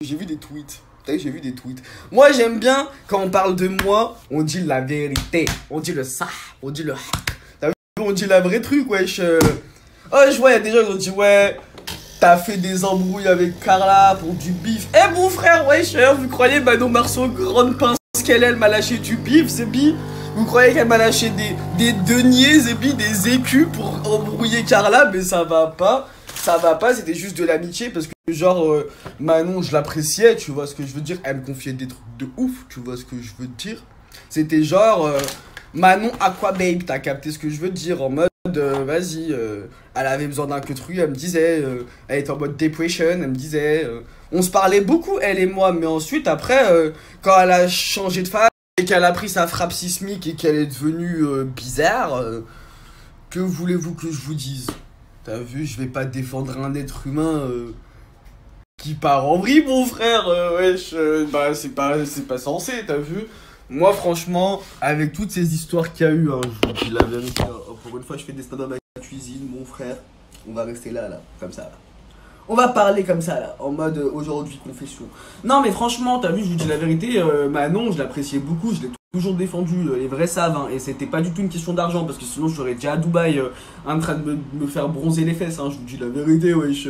J'ai vu des tweets. T'as vu, j'ai vu des tweets. Moi, j'aime bien quand on parle de moi, on dit la vérité. On dit le ça. On dit le haq. T'as vu, on dit la vraie truc, wesh. Oh, je vois, il y a des gens qui ont dit, ouais, t'as fait des embrouilles avec Carla pour du bif. Eh, mon frère, wesh, vous croyez Manon Marceau, grande pince qu'elle est, elle m'a lâché du bif, c'est bi? Vous croyez qu'elle m'a lâché des deniers, et puis des écus pour embrouiller Carla? Mais ça va pas. Ça va pas, c'était juste de l'amitié parce que genre Manon je l'appréciais, tu vois ce que je veux dire, elle me confiait des trucs de ouf, tu vois ce que je veux dire. C'était genre Manon Aqua Babe, t'as capté ce que je veux dire, en mode vas-y, elle avait besoin d'un queutru, elle me disait, elle était en mode depression, elle me disait, on se parlait beaucoup elle et moi, mais ensuite après quand elle a changé de phase et qu'elle a pris sa frappe sismique et qu'elle est devenue bizarre, que voulez-vous que je vous dise? T'as vu, je vais pas défendre un être humain qui part en vrille, mon frère. Wesh, bah c'est pas censé, t'as vu. Moi, franchement, avec toutes ces histoires qu'il y a eu, hein, je vous dis la vérité. Pour une fois, je fais des stand-up à la cuisine, mon frère. On va rester là, comme ça, là. On va parler comme ça, là, en mode aujourd'hui, confession. Non, mais franchement, t'as vu, je vous dis la vérité, Manon, je l'appréciais beaucoup, je l'ai toujours défendu, les vrais savent, hein, et c'était pas du tout une question d'argent, parce que sinon je serais déjà à Dubaï en train de me faire bronzer les fesses, hein, je vous dis la vérité, wesh.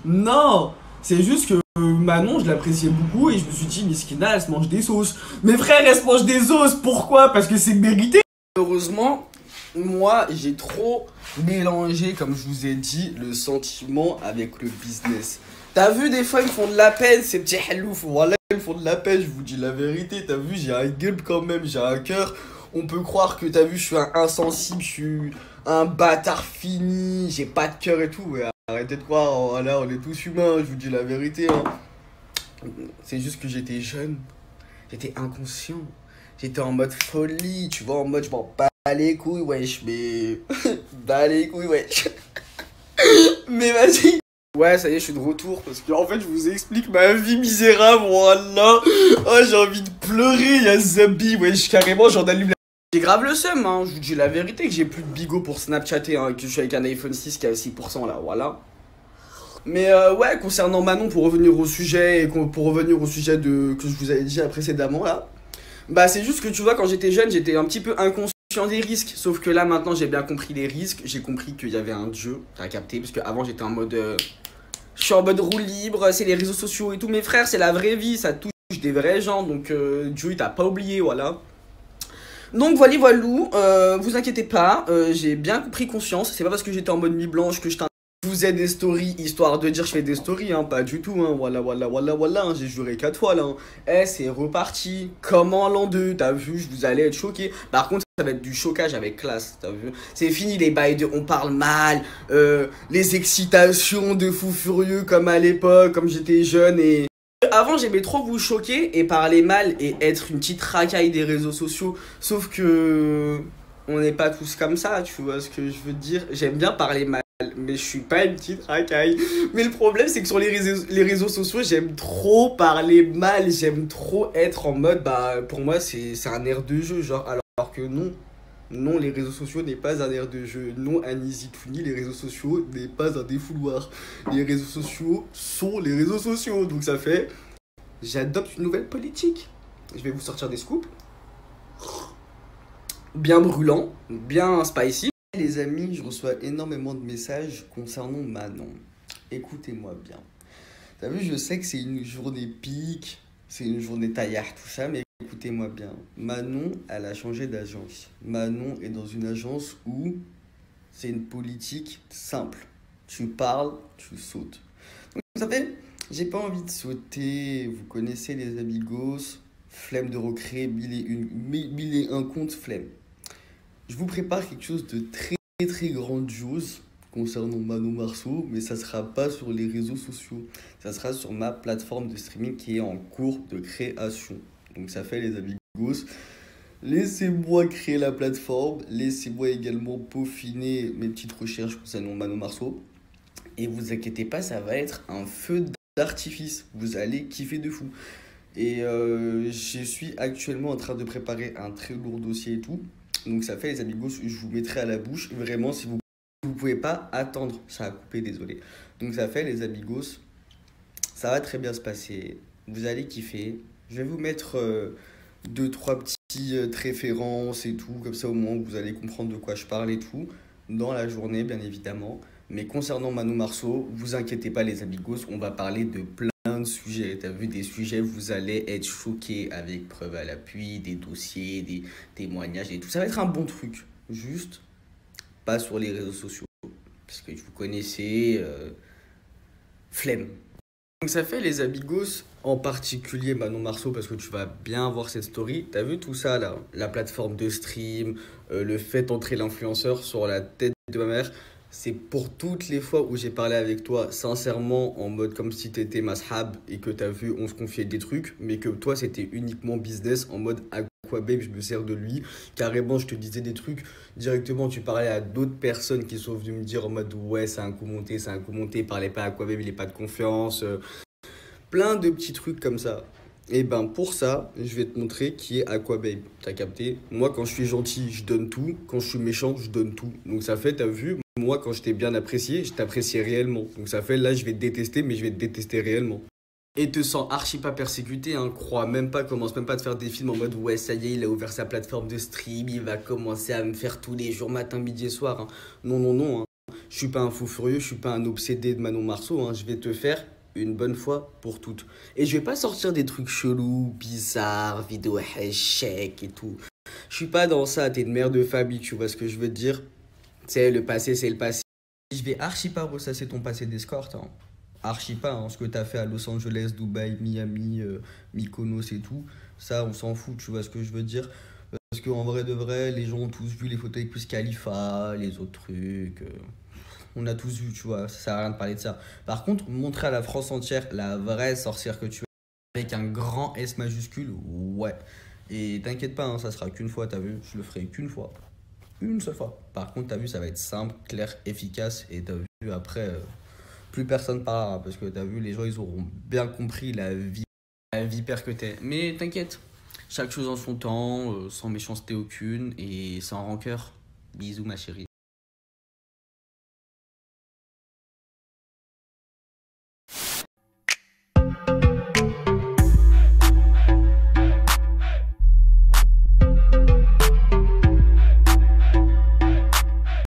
Non, c'est juste que Manon, je l'appréciais beaucoup, et je me suis dit, Miskina, elle se mange des sauces. Mes frères, elle se mange des os, pourquoi? Parce que c'est mérité. Heureusement, moi, j'ai trop mélangé, comme je vous ai dit, le sentiment avec le business. T'as vu, des fois, ils me font de la peine, ces petits halouf. Voilà, ils me font de la peine, je vous dis la vérité. T'as vu, j'ai un gueule quand même, j'ai un cœur. On peut croire que, t'as vu, je suis un insensible, je suis un bâtard fini, j'ai pas de cœur et tout. Ouais, arrêtez de croire, voilà, on est tous humains, je vous dis la vérité. Hein. C'est juste que j'étais jeune, j'étais inconscient. J'étais en mode folie, tu vois, en mode je m'en bats les couilles, wesh, mais. Bats les couilles, wesh. Mais vas-y. Ouais, ça y est, je suis de retour parce que en fait, je vous explique ma vie misérable, voilà. Oh, j'ai envie de pleurer, il y a Zabi, wesh, carrément, j'en allume la. J'ai grave le seum, hein, je vous dis la vérité que j'ai plus de bigot pour Snapchatter, hein, que je suis avec un iPhone 6 qui a 6% là, voilà. Mais ouais, concernant Manon, pour revenir au sujet, et pour revenir au sujet que je vous avais dit précédemment là. Bah c'est juste que tu vois, quand j'étais jeune, j'étais un petit peu inconscient des risques. Sauf que là maintenant j'ai bien compris les risques. J'ai compris qu'il y avait un Dieu, t'as capté. Parce qu'avant j'étais en mode je suis en mode roue libre, c'est les réseaux sociaux et tout. Mes frères, c'est la vraie vie, ça touche des vrais gens. Donc Dieu il t'a pas oublié, voilà. Donc voilà, voilou, vous inquiétez pas, j'ai bien pris conscience. C'est pas parce que j'étais en mode nuit blanche que je faisais des stories, histoire de dire je fais des stories, hein, pas du tout, hein, voilà, hein, j'ai juré 4 fois, là, hein. Eh, c'est reparti, comme en l'an 2, t'as vu, vous allez être choqués. Par contre, ça va être du chocage avec classe, t'as vu. C'est fini les bails de on parle mal, les excitations de fous furieux comme à l'époque, comme j'étais jeune et... Avant, j'aimais trop vous choquer et parler mal et être une petite racaille des réseaux sociaux, sauf que... On n'est pas tous comme ça, tu vois ce que je veux dire. J'aime bien parler mal, mais je suis pas une petite racaille. Mais le problème, c'est que sur les réseaux sociaux, j'aime trop parler mal. J'aime trop être en mode, bah, pour moi, c'est un air de jeu, genre. Alors que non. Non, les réseaux sociaux n'est pas un air de jeu. Non, Anisy Touni, les réseaux sociaux n'est pas un défouloir. Les réseaux sociaux sont les réseaux sociaux. Donc ça fait, j'adopte une nouvelle politique. Je vais vous sortir des scoops. Bien brûlant, bien spicy. Les amis, je reçois énormément de messages concernant Manon. Écoutez-moi bien. T'as vu, je sais que c'est une journée pique, c'est une journée taillard, tout ça, mais écoutez-moi bien. Manon, elle a changé d'agence. Manon est dans une agence où c'est une politique simple. Tu parles, tu sautes. Donc, vous savez, j'ai pas envie de sauter. Vous connaissez les amigos, flemme de recréer mille et un comptes, flemme. Je vous prépare quelque chose de très grandiose concernant Manon Marceau, mais ça sera pas sur les réseaux sociaux. Ça sera sur ma plateforme de streaming qui est en cours de création. Donc ça fait les amigos. Laissez-moi créer la plateforme, laissez-moi également peaufiner mes petites recherches concernant Manon Marceau. Et vous inquiétez pas, ça va être un feu d'artifice. Vous allez kiffer de fou. Et je suis actuellement en train de préparer un très lourd dossier et tout. Donc ça fait les amigos, je vous mettrai à la bouche. Vraiment, si vous pouvez pas attendre, ça a coupé, désolé. Donc ça fait les amigos, Ça va très bien se passer. Vous allez kiffer. Je vais vous mettre deux, trois petites références et tout. Comme ça, au moins, vous allez comprendre de quoi je parle et tout. Dans la journée, bien évidemment. Mais concernant Mano Marceau, vous inquiétez pas, les amigos. On va parler de plein de sujets. T'as vu des sujets, vous allez être choqués avec preuve à l'appui, des dossiers, des témoignages et tout. Ça va être un bon truc. Juste pas sur les réseaux sociaux. Parce que vous connaissez, flemme. Donc ça fait les amigos, en particulier Manon Marceau, parce que tu vas bien voir cette story. T'as vu tout ça là, la plateforme de stream, le fait d'entrer l'influenceur sur la tête de ma mère. C'est pour toutes les fois où j'ai parlé avec toi, sincèrement, en mode comme si t'étais ma sahab et que t'as vu, on se confiait des trucs, mais que toi c'était uniquement business, en mode Aquababe, je me sers de lui. Carrément, je te disais des trucs directement, tu parlais à d'autres personnes qui sont venues me dire en mode ouais, c'est un coup monté, c'est un coup monté, parlais pas à Aquababe, il est pas de confiance. Plein de petits trucs comme ça. Et ben pour ça, je vais te montrer qui est Aquababe. T'as capté? Moi, quand je suis gentil, je donne tout. Quand je suis méchant, je donne tout. Donc ça fait, t'as vu, moi, quand je t'ai bien apprécié, je t'apprécie réellement. Donc ça fait, là, je vais te détester, mais je vais te détester réellement. Et te sens archi pas persécuté, hein. Crois même pas, commence même pas à te faire des films en mode ouais, ça y est, il a ouvert sa plateforme de stream, il va commencer à me faire tous les jours, matin, midi et soir, hein. Non, non, non, hein. Je suis pas un fou furieux, je suis pas un obsédé de Manon Marceau, hein. Je vais te faire une bonne fois pour toutes. Et je vais pas sortir des trucs chelous, bizarres, vidéo échec et tout. Je suis pas dans ça, t'es une mère de famille, tu vois ce que je veux te dire? Tu sais, le passé, c'est le passé. Je vais archi pas ressasser ton passé d'escorte, hein. Archi pas, hein. Ce que t'as fait à Los Angeles, Dubaï, Miami, Mykonos et tout. Ça, on s'en fout, tu vois ce que je veux dire? Parce qu'en vrai de vrai, les gens ont tous vu les photos avec plus Khalifa, les autres trucs. On a tous vu, tu vois, ça sert à rien de parler de ça. Par contre, montrer à la France entière la vraie sorcière que tu es, avec un grand S majuscule, ouais. Et t'inquiète pas, hein, ça sera qu'une fois, t'as vu, je le ferai qu'une fois. Une seule fois. Par contre, t'as vu, ça va être simple, clair, efficace. Et t'as vu, après, plus personne parlera. Parce que t'as vu, les gens, ils auront bien compris la vipère que t'es. Mais t'inquiète, chaque chose en son temps, sans méchanceté aucune et sans rancœur. Bisous, ma chérie.